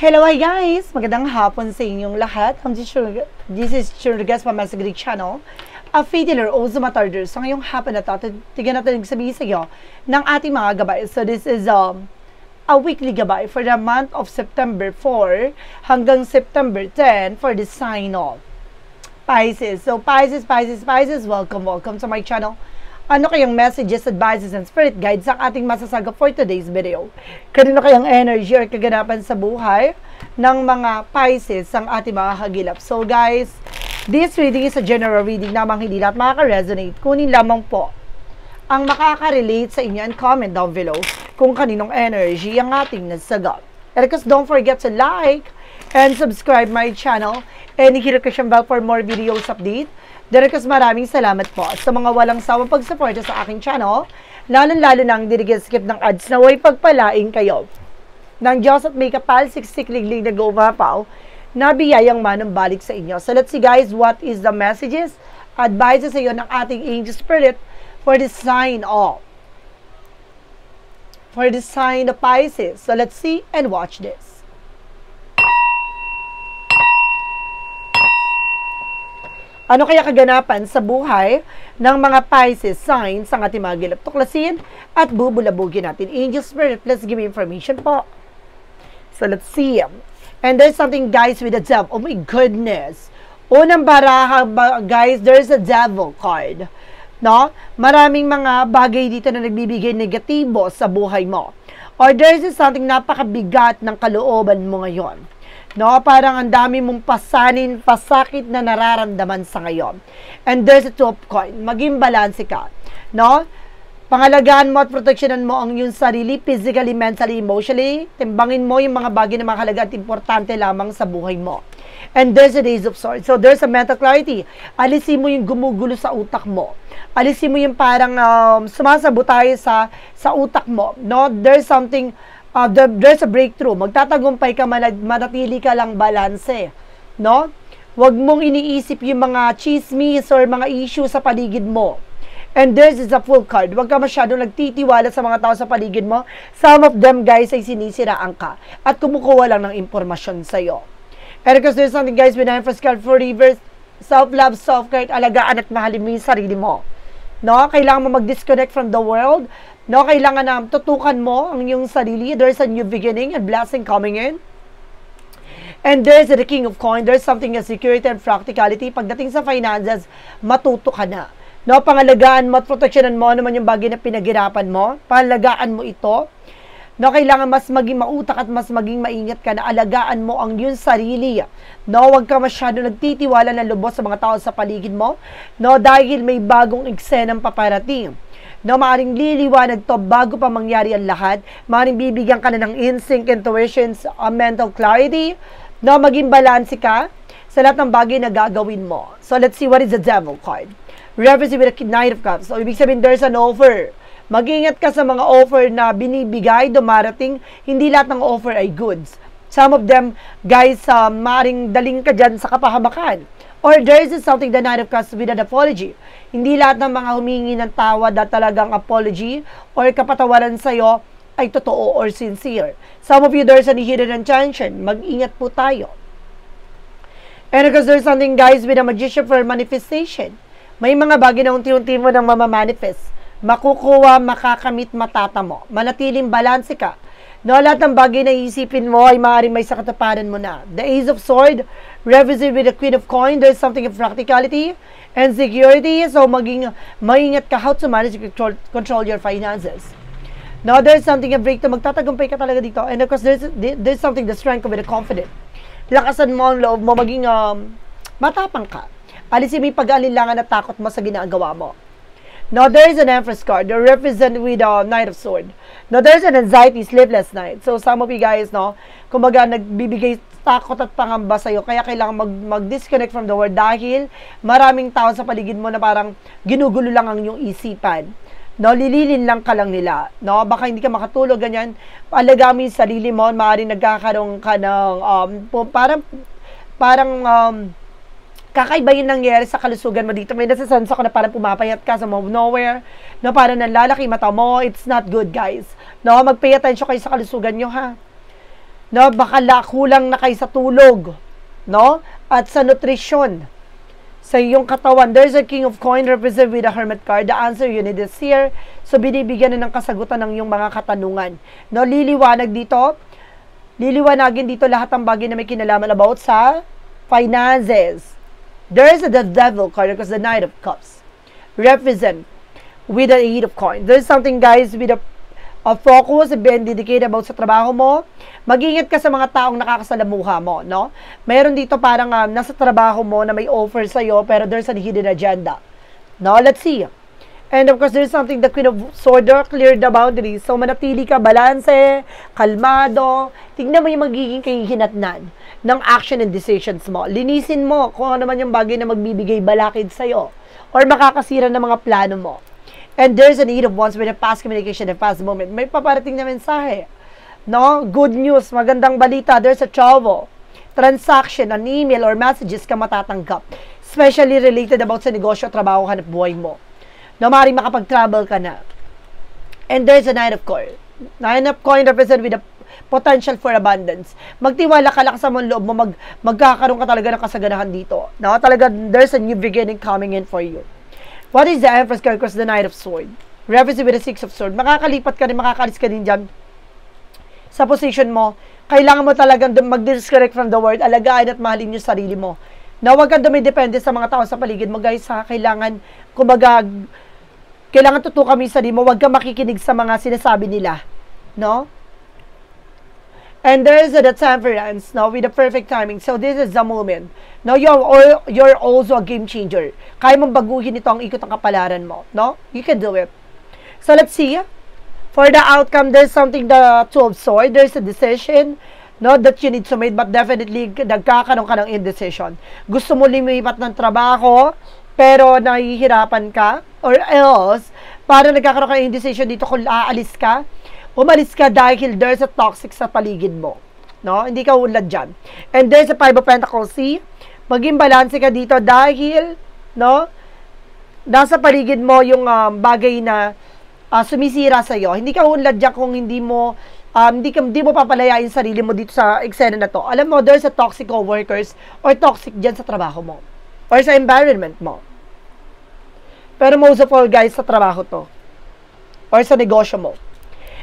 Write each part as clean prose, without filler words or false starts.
Hello, hi guys! Magandang hapon sa inyong lahat. This is Churgas from Master Greek Channel. A faith healer o Zumatarder. So ngayong hapon na ito, tignan natin sabihin sa iyo ng ating mga gabay. So this is a weekly gabay for the month of September 4 hanggang September 10 for the sign of Pisces. So Pisces, welcome to my channel. Ano kayang messages, advices, and spirit guides ang ating masasagap for today's video? Kanino kayang energy or kaganapan sa buhay ng mga Pisces ang ating mga hagilap? So guys, this reading is a general reading namang hindi lahat makaka-resonate. Kunin lamang po ang makaka-relate sa inyo and comment down below kung kaninong energy ang ating nasagap. And of course, don't forget to like and subscribe my channel and hit the bell for more videos update. Direkos maraming salamat po sa mga walang sawang pagsuporta sa aking channel, lalo-lalo nang skip ng ads na way pagpalaing kayo ng Diyos at may kapal, siksik-liglig na gumapaw na biyayang manumbalik sa inyo. So let's see guys, what is the messages, advices sa iyo ng ating angel spirit for the sign of Pisces. So let's see and watch this. Ano kaya kaganapan sa buhay ng mga Pisces signs ang ating mga gilap? Tuklasin at bubulabugin natin. Angel Spirit, please give me information po. So let's see. And there's something guys with the devil. Oh my goodness. Unang baraha guys, there's a devil card. No? Maraming mga bagay dito na nagbibigay negatibo sa buhay mo. Or there's something napakabigat ng kalooban mo ngayon. No, parang ang dami mong pasanin, pasakit na nararamdaman sa ngayon. And there's a two of coin. Maging balanse ka. No? Pangalagaan mo at proteksyonan mo ang iyong sarili, physically, mentally, emotionally. Timbangin mo yung mga bagay na mahalaga at importante lamang sa buhay mo. And there's a Ace of Swords. So there's a mental clarity. Alisin mo yung gumugulo sa utak mo. Alisin mo yung parang sumasabotay sa utak mo. No? There's something there's a breakthrough. Magtatagumpay ka, manatili ka lang balanse. No? Huwag mong iniisip yung mga chismis or mga issue sa paligid mo. And this is a full card. Huwag ka masyadong nagtitiwala sa mga tao sa paligid mo. Some of them, guys, ay sinisiraan ka. At kumukuha lang ng impormasyon sa'yo. And because there's something, guys, with the first card for reverse, self-love, self-care, alagaan at mahalin mo yung sarili mo. No? Kailangan mo mag-disconnect from the world. No, kailangan na tutukan mo ang iyong sarili. There's a new beginning and blessing coming in. And there's the King of Coins. There's something as security and practicality. Pagdating sa finances, matuto ka na. No, pangalagaan mo at proteksyonan mo naman yung bagay na pinaghirapan mo. Pangalagaan mo ito. No, kailangan mas maging mautak at mas maging maingat ka na alagaan mo ang iyong sarili. No, huwag ka masyado nagtitiwala ng lubos sa mga tao sa paligid mo. No, dahil may bagong eksenang paparating. No, maaaring liliwanag to bago pa mangyari ang lahat. Maaaring bibigyan ka na ng instinct, intuitions, mental clarity. No, maging balanse ka sa lahat ng bagay na gagawin mo. So, let's see what is the devil card. Reference with the Knight of Cups. So, ibig sabihin, there's an offer. Mag-ingat ka sa mga offer na binibigay, dumarating. Hindi lahat ng offer ay goods. Some of them, guys, maaaring daling ka dyan sa kapahamakan. Or there is something the Knight of Cups with an apology. Hindi lahat ng mga humingi ng tawad na talagang apology or kapatawaran sa'yo ay totoo or sincere. Some of you, there's an hidden intention. Mag-ingat po tayo. And because there's something, guys, with a magician for manifestation. May mga bagay na unti-unti mo nang mamamanifest. Makukuha, makakamit, matatamo. Manatiling balanse ka. No, lahat ng bagay na iisipin mo ay maaaring may sakatuparan mo na. The Ace of Swords, represent with the Queen of Coins. There's something of practicality and security. So, maingat ka how to manage, control your finances. No, there's something of breakthrough. Magtatagumpay ka talaga dito. And of course, there's something the strength with the confident. Lakasan mo ang loob mo, maging matapang ka. Alisin mo yung pag-alinlangan at takot mo sa ginagawa mo. Now, there is an Empress card. They're represented with a Knight of Swords. Now, there's an anxiety, sleepless night. So, some of you guys, no, kumbaga, nagbibigay takot at pangamba sa'yo. Kaya kailangan mag-disconnect from the world dahil maraming tao sa paligid mo na parang ginugulo lang ang iyong isipan. No, lililin lang ka lang nila. No, baka hindi ka makatulog, ganyan. Alaga mo yung sarili mo, maaaring nagkakaroon ka ng, kakaiba yung nangyari sa kalusugan mo dito. May nasasansa ko na parang pumapayat ka sa nowhere. No, parang nanlalaki mata mo. It's not good, guys. No, mag-pay attention kayo sa kalusugan nyo, ha? No, baka kulang na kayo sa tulog, no? At sa nutrisyon sa iyong katawan. There's a King of Coins represented with a Hermit card. The answer you need is here. So, binibigyan na ng kasagutan ng iyong mga katanungan. No, liliwanagin dito lahat ng bagay na may kinalaman about sa finances. There's the Devil card because the Knight of Cups represent with the 8 of Coins. There's something, guys, with a focus, being dedicated about sa trabaho mo. Mag-ingat ka sa mga taong nakakasalamuha mo, no? Mayroon dito parang nasa trabaho mo na may offer sa'yo, pero there's a hidden agenda. No, let's see. And of course, there's something the Queen of Swords, clear the boundaries. So, manatili ka, balanse, kalmado. Tingnan mo yung magiging kahihinatnan ng action and decisions mo. Linisin mo kung ano man yung bagay na magbibigay balakid sa'yo or makakasira ng mga plano mo. And there's a need of ones with a past communication and past moment. May paparating na mensahe. No? Good news, magandang balita. There's a travel, transaction, an email, or messages ka matatanggap. Especially related about sa negosyo, trabaho, hanap buhay mo. No, maaaring makapag-travel ka na. And there's a Nine of Coins. Nine of Coins represent with a potential for abundance. Magtiwala ka lang sa mong loob mo, magkakaroon ka talaga ng kasaganahan dito. No? Talaga, there's a new beginning coming in for you. What is the Empress card? Because the Knight of Swords represent with the Six of Swords. Makakalipat ka rin, makakalis ka din dyan sa position mo. Kailangan mo talagang mag-disconnect from the world. Alagaan at mahalin yung sarili mo. Na huwag kang dumidepende sa mga tao sa paligid mo, guys. Ha? Kailangan, kumbaga, kailangan tutukan mo yung sarili mo. Huwag kang makikinig sa mga sinasabi nila. No? And there is the Temperance, no, with the perfect timing. So this is the moment. No, you're also a game changer. Kaya mong baguhin ito ang ikot ng kapalaran mo, no? You can do it. So let's see. For the outcome, there's something, the Two of Swords. There's a decision, no, that you need to make, but definitely nagkakaroon ka ng indecision. Gusto mo lumipat ng trabaho, pero nahihirapan ka, or else, parang nagkakaroon ka ng indecision dito kung aalis ka. Umalis ka dahil there's a toxic sa paligid mo. No? Hindi ka ulad dyan. And there's a Five of Pentacles. See? Maging balanse ka dito dahil, no? Nasa paligid mo yung bagay na sumisira sa'yo. Hindi ka ulad dyan kung hindi mo papalayain sarili mo dito sa eksena na to. Alam mo, there's a toxic co-workers or toxic dyan sa trabaho mo. Or sa environment mo. Pero most of all, guys, sa trabaho to. Or sa negosyo mo.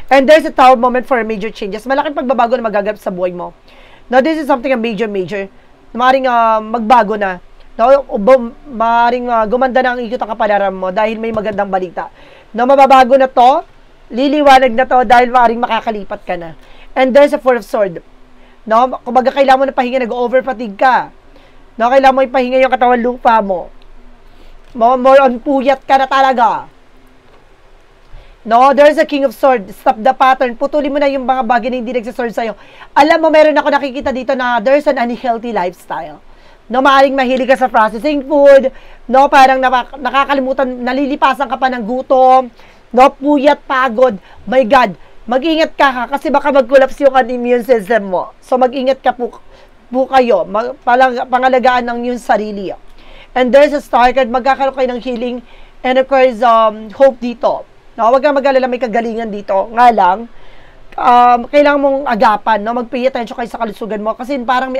And there's a tower moment for major changes. Malaking pagbabago na magaganap sa buhay mo. Now, this is something a major. Maaaring magbago na. No? Maaaring gumanda na ang ikot ang kapalaran mo dahil may magandang balita. No, mababago na to, liliwanag na to dahil maaaring makakalipat ka na. And there's a Four of Swords. No? Kumbaga kailangan mo na pahinga, nag-overfatigue ka. No? Kailangan mo ipahinga yung katawan lupa mo. More on puyat ka na talaga. No, there's a King of Swords. Stop the pattern. Putulin mo na yung mga bagay na hindi nagsasword sa'yo. Alam mo, meron ako nakikita dito na there's an unhealthy lifestyle. No, maaaring mahilig ka sa processing food. No, parang nakakalimutan, nalilipasan ka pa ng gutom. No, puyat, pagod. My God, mag-ingat ka kasi baka mag-collapse yung immune system mo. So, mag-ingat ka po kayo. Pangalagaan ng yung sarili. And there's a Star card. Magkakaroon kayo ng healing. And of course, hope dito. No, wag kang mag-alala, may kagalingan dito. Nga lang, kailangan mong agapan, no? Mag-pay attention kayo sa kalusugan mo kasi parang may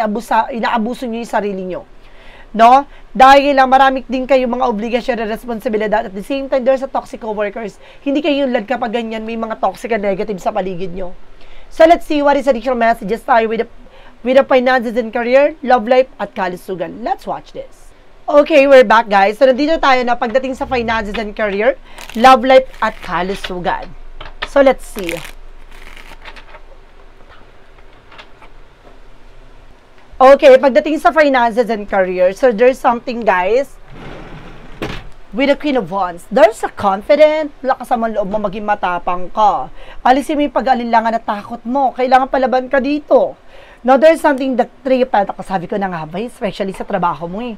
inaabuso niyo yung sarili niyo. No? Dahil marami din kayo mga obligasyon at responsibilidad. At the same time, there's a toxic co-workers. Hindi kayo yung lad kapag ganyan, may mga toxic and negative sa paligid niyo. So let's see what is additional messages tayo with the finances and career, love life, at kalusugan. Let's watch this. Okay, we're back, guys. So, nandito tayo na pagdating sa finances and career, love life, at kalusugan. So, let's see. Okay, pagdating sa finances and career, so there's something, guys, with the Queen of Wands. There's a confident, lakas ang loob mo, maging matapang ka. Alisin mo yung pag-alinlangan at takot mo. Kailangan palaban ka dito. Now, there's something that Three of Pentacles, sabi ko na nga ba, especially sa trabaho mo eh.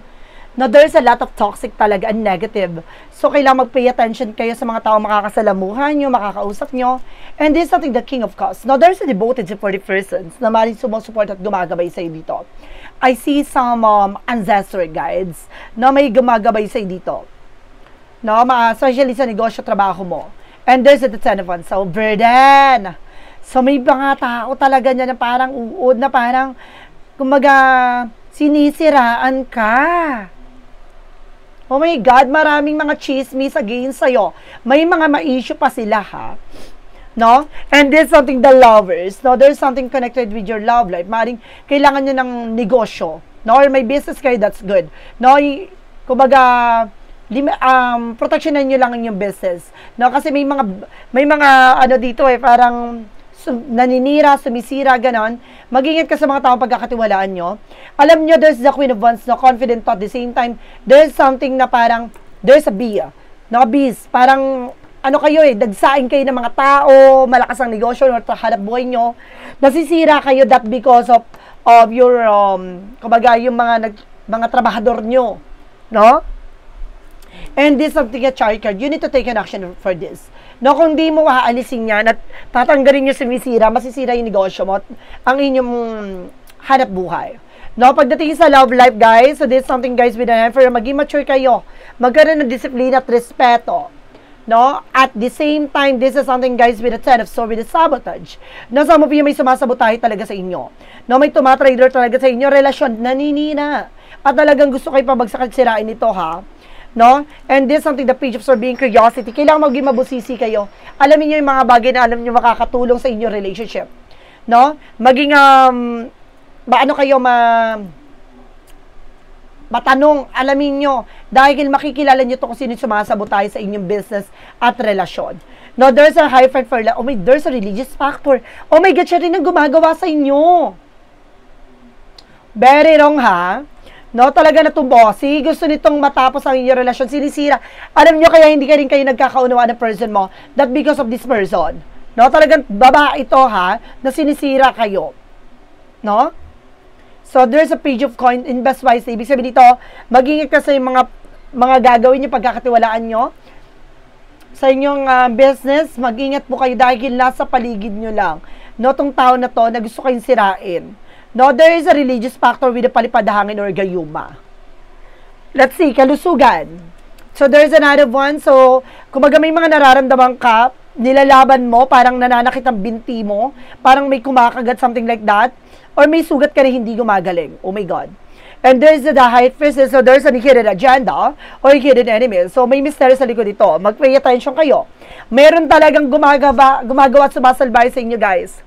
Now, there's a lot of toxic talaga and negative. So, kailangan mag-pay attention kayo sa mga tao makakasalamuhan nyo, makakausap nyo. And this is something the King of Cups. Now, there's a devoted supportive persons na maaaring sumusuport at gumagabay sa'yo dito. I see some ancestral guides na may gumagabay sa'yo dito. No, especially sa negosyo, trabaho mo. And there's a Ten of Wands. So, burden. So, may mga tao talaga niya na parang uod na parang, kumaga, sinisiraan ka. Oh my God, maraming mga chismis against sa'yo. May mga ma-issue pa sila, ha? No? And there's something the lovers, no? There's something connected with your love life. Maring kailangan nyo ng negosyo, no? Or may business kayo, that's good. No? Kumbaga, protectionan nyo lang yung business. No? Kasi may mga ano dito parang naninira, sumisira, ganon. Mag-ingat ka sa mga taong pagkakatiwalaan nyo. Alam nyo, there's the Queen of Wands, no? Confident at the same time, there's something na parang, there's a bee, no? Bees, parang, ano kayo dagsain kayo ng mga tao, malakas ang negosyo, or hanap buhay nyo, nasisira kayo that because of your, kumbaga, yung mga trabahador nyo, no? And this something a chart card, you need to take an action for this. No, kung di mo aalisin yan at tatanggalin nyo sumisira, masisira yung negosyo mo at ang inyong hanap buhay. No, pagdating sa love life, guys, so this something, guys, with an effort, maging mature kayo, magkaroon ng disiplina at respeto. No, at the same time, this is something, guys, with a 10 of swords, with a sabotage. No, some of you may sumasabotahe talaga sa inyo. No, may tumatrader talaga sa inyo, relasyon, naninina. At talagang gusto kayo pabagsak at sirain ito, ha? No? And this something, the page of swords, being curiosity. Kailangan maging mabusisi kayo. Alamin nyo yung mga bagay na alam nyo makakatulong sa inyong relationship. No? Maging, ano kayo, matanong, alamin nyo, dahil makikilala nyo to kung sino sumasabotahe sa inyong business at relasyon. No, there's a high fight for, oh my, there's a religious factor. Oh my God, siya rin ang gumagawa sa inyo. Very wrong, ha? No, talaga natumbo. Si gusto nitong matapos ang inyong relasyon, sinisira. Alam nyo, kaya hindi ka rin kayo nagkakaunawaan ng person mo, that because of this person. No, talagang babae ito, ha, na sinisira kayo. No? So, there's a page of coin, invest wisely. Ibig sabihin dito, mag-ingat ka sa mga gagawin nyo, pagkakatiwalaan nyo. Sa inyong business, mag-ingat po kayo dahil nasa paligid nyo lang. No, tong tao na to, na gusto kayong sirain. No, there is a religious factor with a palipadahangin or gayuma. Let's see, kalusugan. So, there's another one. So, kung may mga nararamdaman ka, nilalaban mo, parang nananakit ang binti mo, parang may kumakagat, something like that, or may sugat ka na hindi gumagaling. Oh my God. And there's the high priestess, so there's a hidden agenda or hidden enemy. So, may mystery sa likod dito. Mag-pay attention kayo. Meron talagang gumagawa at sumasalbay sa inyo, guys.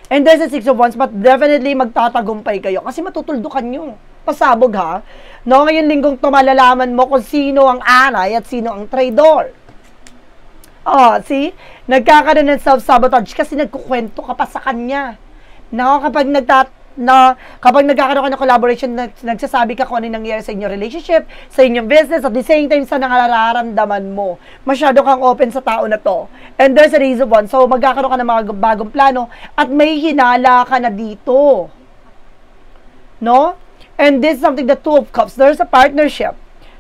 And there's a 6 of Wands, but definitely magtatagumpay kayo. Kasi matutuldukan nyo. Pasabog, ha? No, ngayon linggong to, malalaman mo kung sino ang anay at sino ang traidor. Oh, see? Nagkakaroon ng self-sabotage kasi nagkukwento ka pa sa kanya. No, kapag nagkakaroon ka ng collaboration, nagsasabi ka kung ano nangyayari sa inyong relationship, sa inyong business, at the same time sa nararamdaman mo. Masyado kang open sa tao na to. And there's a reason one. So, magkakaroon ka ng mga bagong plano at may hinala ka na dito. No? And this is something, the Two of Cups. There's a partnership.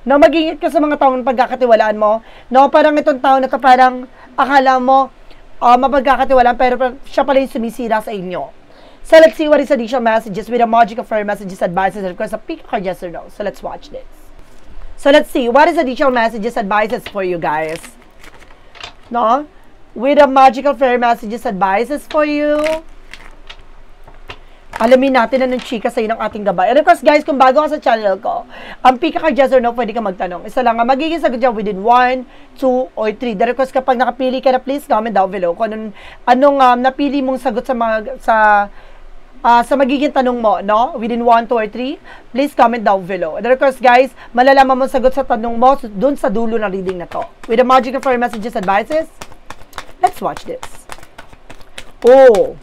No, mag-ingat ka sa mga taong pagkakatiwalaan mo. No, parang itong tao na to, parang akala mo mapagkakatiwalaan, pero siya pala yung sumisira sa inyo. So, let's see what is additional messages with a magic of fire messages, advices, and of course, a pick card, yes or no. So, let's watch this. So, let's see. What is additional messages, advices for you guys? No? With a magical fire messages, advices for you. Alamin natin na ng chika sa'yo ng ating gabay. And of course, guys, kung bago ka sa channel ko, ang pick card, yes or no, pwede ka magtanong. Isa lang, magiging sagot dyan within 1, 2, or 3. Then, of course, kapag nakapili ka na, please comment down below kung anong napili mong sagot sa magiging tanong mo, no? Within 1, 2, or 3, please comment down below. And of course, guys, malalaman mo sagot sa tanong mo dun sa dulo ng reading na to. With the magic of fire messages, advices, let's watch this. Oh,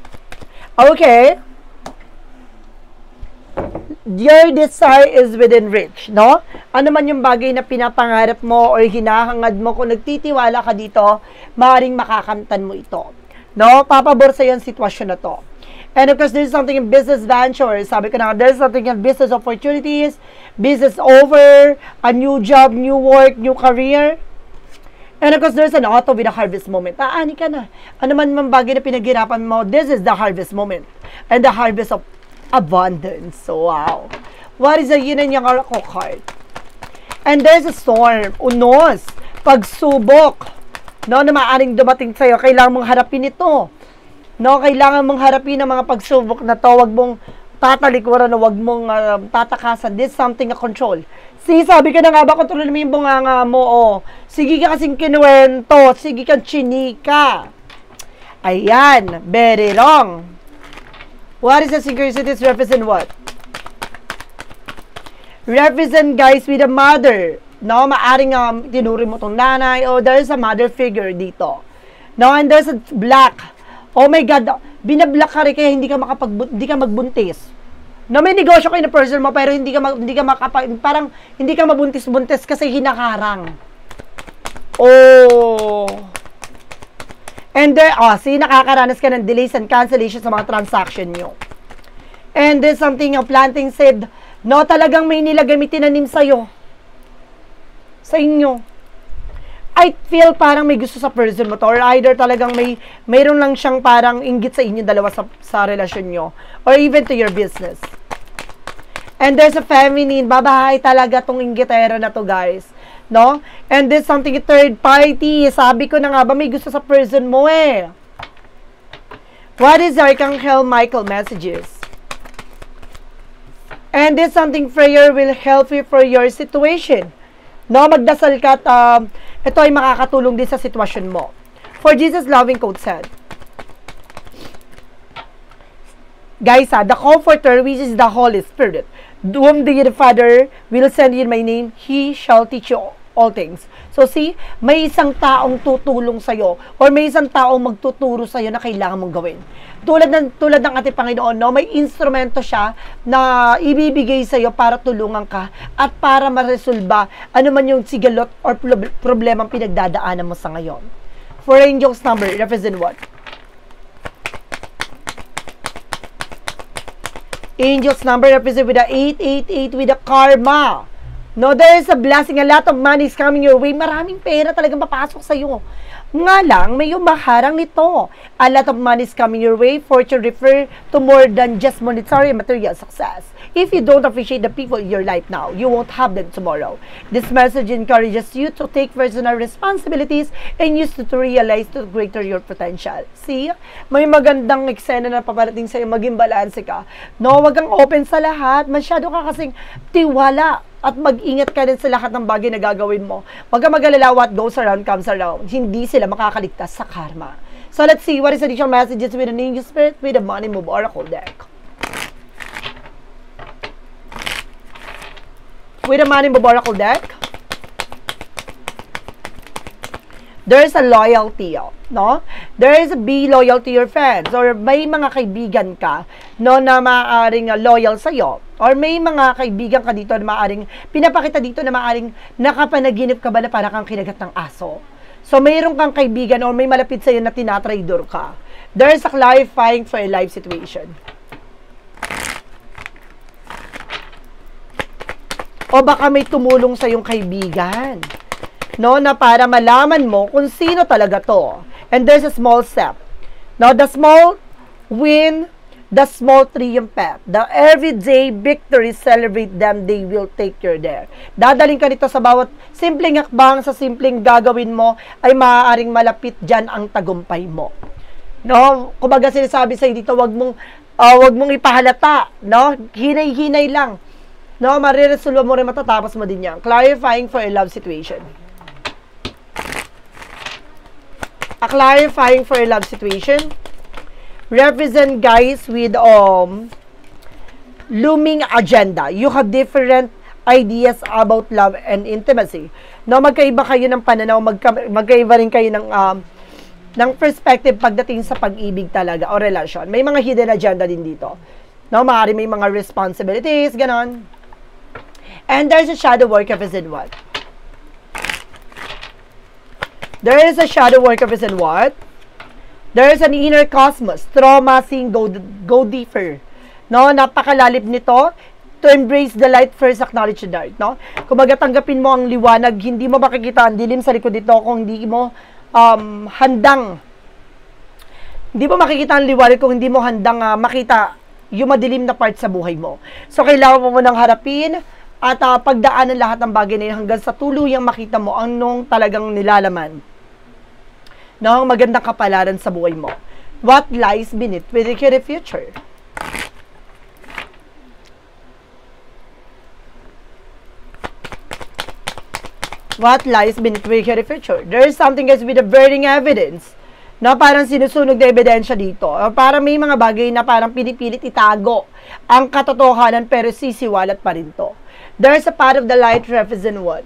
okay. Your desire is within reach, no? Ano man yung bagay na pinapangarap mo or hinahangad mo, kung nagtitiwala ka dito, maaaring makakamtan mo ito. No? Papabor sa yung sitwasyon na to. And of course, there's something in business ventures. Sabi ko na, there's something in business opportunities, business over, a new job, new work, new career. And of course, there's an auto with a harvest moment. Aani ka na. Ano man mang bagay na pinaghirapan mo, this is the harvest moment. And the harvest of abundance. So, wow. What is the yin and yang oracle card? And there's a storm. Unos. Pagsubok. No, na maaaring dumating sa'yo. Kailangan mong harapin ito. No, kailangan mong harapin ang mga pagsubok na to. Huwag mong tatalikuran na huwag mong tatakasan. This is something na control. See, sabi ka na nga ba, kontrolin mo yung bunganga mo, oh. Sige ka kasing kinuwento. Sige kang chinika. Ayan, very wrong. What is the synchronicities represent what? Represent, guys, with a mother. No, maaring tinuri mo tong nanay, o there's a mother figure dito. No, and there's a black. Oh my God, binablock ka rin kaya hindi ka magbuntis. No, may negosyo kayo na person mo, pero hindi ka parang hindi ka mabuntis-buntis kasi hinakarang. Oh. And there, see, nakakaranas ka ng delays and cancellation sa mga transaction nyo. And there's something yung planting seed. No, talagang may nilagay, may tinanim sa'yo. Sa inyo. I feel parang may gusto sa person mo to, or either talagang mayroon lang siyang parang inggit sa inyo dalawa sa relasyon nyo, or even to your business. And there's a feminine, babahay talaga tong inggitera na to, guys. No? And there's something third party. Sabi ko na nga ba, may gusto sa person mo eh. What is Archangel Michael messages? And this something prayer will help you for your situation. No, magdasal ka at ito ay makakatulong din sa sitwasyon mo. For Jesus loving quote said, guys, the Comforter, which is the Holy Spirit, whom the Father will send in my name, He shall teach you all things. So see, may isang taong tutulong sa'yo, or may isang taong magtuturo sa'yo na kailangan mong gawin. Tulad ng ating Panginoon, no, may instrumento siya na ibibigay sa'yo para tulungan ka at para maresolba ano man yung sigalot or problemang pinagdadaanan mo sa ngayon. For angels number, represent what? Angels number represent with a 888 with a karma. No, there is a blessing. A lot of money is coming your way. Maraming pera talagang papasok sa'yo. Nga lang, may umaharang nito. A lot of money is coming your way. Fortune refer to more than just monetary and material success. If you don't appreciate the people in your life now, you won't have them tomorrow. This message encourages you to take personal responsibilities and use it to realize to greater your potential. See? May magandang eksena na paparating sa'yo, maging balanse ka. No, wag kang open sa lahat. Masyado ka kasing tiwala. At mag-ingat ka din sa lahat ng bagay na gagawin mo. Huwag ka mag-alala, what goes around comes around. Hindi sila makakaligtas sa karma. So let's see, what is additional messages with an angel spirit with a money move oracle deck? With a money move oracle deck, there is a loyalty, no? There is a be loyal to your friends, or may mga kaibigan ka, no, na maaaring loyal sa'yo. Or may mga kaibigan ka dito na maaaring, pinapakita dito na maaaring nakapanaginip ka ba na parang kang kinagat ng aso. So, mayroon kang kaibigan or may malapit sa'yo na tinatraidor ka. There is a clarifying for a life situation. O baka may tumulong sa'yong kaibigan, no, na para malaman mo kung sino talaga to. And there's a small step. Now, the small win, the small triumph, the everyday victory, celebrate them, they will take you there. Dadaling ka nito sa bawat simpleng hakbang, sa simpleng gagawin mo, ay maaaring malapit dyan ang tagumpay mo. No? Kumbaga sinasabi sa'yo dito, wag mong ipahalata, no? Hinay-hinay lang. No? Mariresolve mo rin, matatapos mo din yan. Clarifying for a love situation. A clarifying for a love situation represent, guys, with looming agenda. You have different ideas about love and intimacy. No, magkaiba kayo ng pananaw, magkaiba rin kayo ng perspective pagdating sa pag-ibig talaga o relasyon. May mga hidden agenda din dito. No, maaari may mga responsibilities, ganon. And there's a shadow work represent what? There is a shadow work represent what? There is an inner cosmos, trauma, seeing, go deeper. No, napakalalip nito. To embrace the light, first acknowledge the dark. No? Kung tanggapin mo ang liwanag, hindi mo makikita ang dilim sa likod dito kung hindi mo hindi mo makikita ang liwanag kung hindi mo handang makita yung madilim na part sa buhay mo. So, kailangan mo munang harapin at pagdaanan lahat ng bagay na yun hanggang sa tuluyang makita mo ang nung talagang nilalaman ng magandang kapalaran sa buhay mo. What lies beneath with your future? What lies beneath with your future? There is something guys with a burning evidence. No, parang sinusunog na ebidensya dito. Parang may mga bagay na parang pinipilit itago ang katotohanan pero sisiwalat pa rin to. There's a part of the light represent what?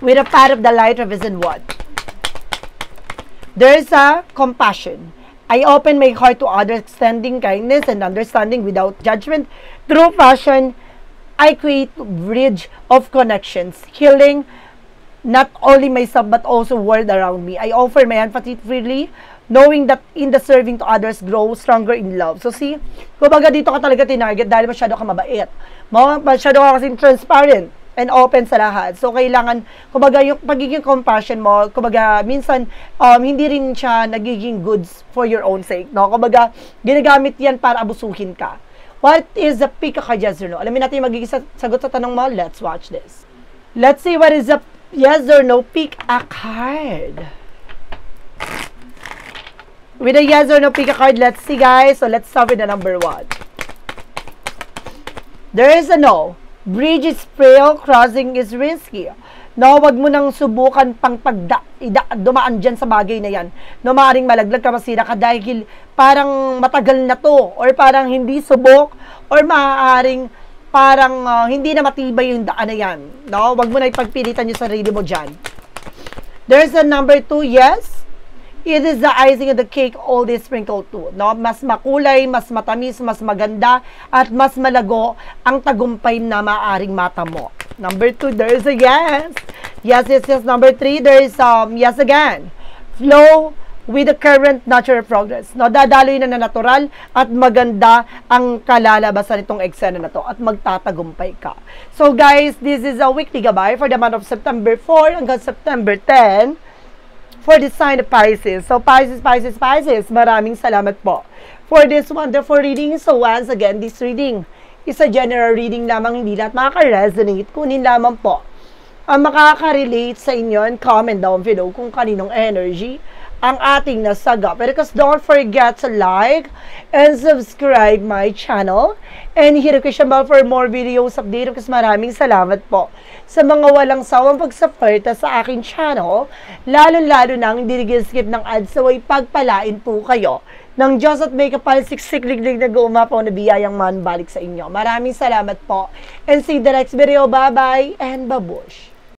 With a part of the light represent what? There's a compassion. I open my heart to others, extending kindness and understanding without judgment. Through passion, I create bridge of connections, healing not only myself but also world around me. I offer my empathy freely, knowing that in the serving to others, grow stronger in love. So see, kumbaga dito ka talaga tinarget dahil masyado ka mabait. Masyado ka kasing transparent and open sa lahat. So kailangan, kumbaga yung pagiging compassion mo, kumbaga minsan hindi rin siya nagiging goods for your own sake. No? Kumbaga ginagamit yan para abusuhin ka. What is the pick a card, yes or no? Alamin natin yung magiging sagot sa tanong mo. Let's watch this. Let's see what is the yes or no pick a card. With a yes or no pick a card, let's see guys. So let's start with the number 1. There is a no. Bridge is frail, crossing is risky. No, wag mo nang subukan pang dumaan dyan sa bagay na yan. No, maaaring malaglag ka, masira ka dahil parang matagal na to or parang hindi subok or maaaring parang hindi na matibay yung daan na yan. No, wag mo na ipagpilitan yung sarili mo dyan. There's a number 2, yes. It is the icing of the cake, all this sprinkled too. No? Mas makulay, mas matamis, mas maganda, at mas malago ang tagumpay na maaaring mata mo. Number 2, there is a yes. Yes, yes, yes. Number 3, there is yes again. Flow with the current natural progress. No? Dadaloy na natural at maganda ang kalalabasan nitong eksena na to at magtatagumpay ka. So guys, this is a weekly gabay for the month of September 4 hanggang September 10. For the sign of Pisces. So, Pisces, maraming salamat po for this wonderful reading. So, once again, this reading is a general reading lamang, hindi lahat makaka-resonate. Kunin lamang po ang makaka-relate sa inyo and comment down below kung kaninong energy ang ating nasaga. Pero because don't forget to like and subscribe my channel and hit the question bell for more videos update. Because maraming salamat po sa mga walang sawang pagsuporta sa aking channel, lalo-lalo nang hindi nag-skip ng ads, so ay pagpalain po kayo ng Diyos at may kapal siksik-liglig na gumapaw na biyayang man balik sa inyo. Maraming salamat po and see you the next video. Bye-bye and babush!